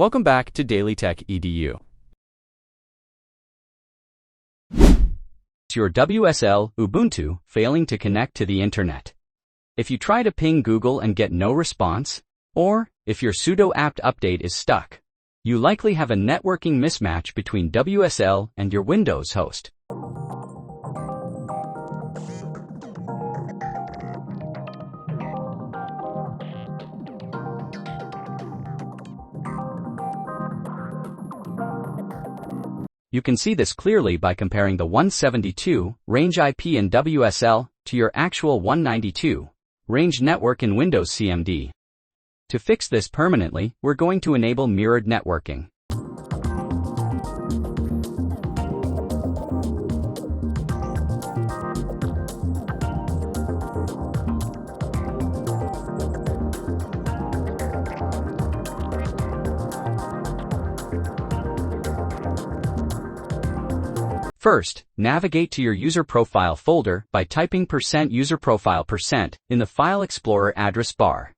Welcome back to Daily Tech EDU. It's your WSL Ubuntu failing to connect to the internet. If you try to ping Google and get no response, or if your sudo apt update is stuck, you likely have a networking mismatch between WSL and your Windows host. You can see this clearly by comparing the 172 range IP in WSL to your actual 192 range network in Windows CMD. To fix this permanently, we're going to enable mirrored networking. First, navigate to your user profile folder by typing %userprofile% in the File Explorer address bar.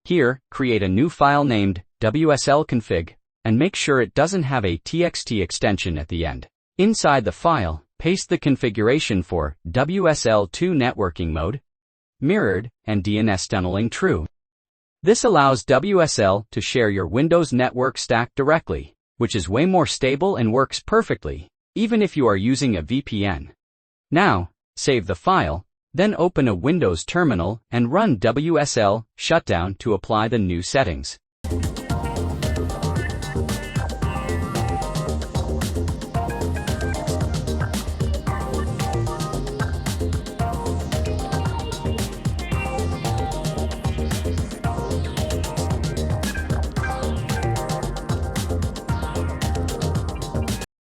Here, create a new file named wslconfig and make sure it doesn't have a txt extension at the end. Inside the file, paste the configuration for WSL2 networking mode, mirrored, and dnsTunneling true. This allows WSL to share your Windows network stack directly, which is way more stable and works perfectly, even if you are using a VPN. Now, save the file, then open a Windows terminal and run WSL shutdown to apply the new settings.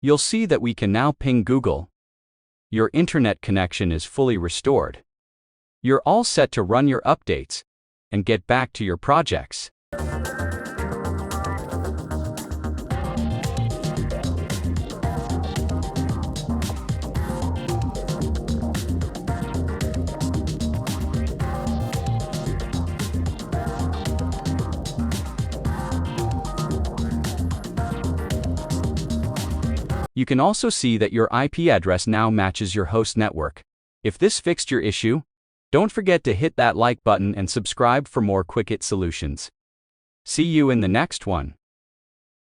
You'll see that we can now ping Google. Your internet connection is fully restored. You're all set to run your updates and get back to your projects. You can also see that your IP address now matches your host network. If this fixed your issue, don't forget to hit that like button and subscribe for more quick hit solutions. See you in the next one.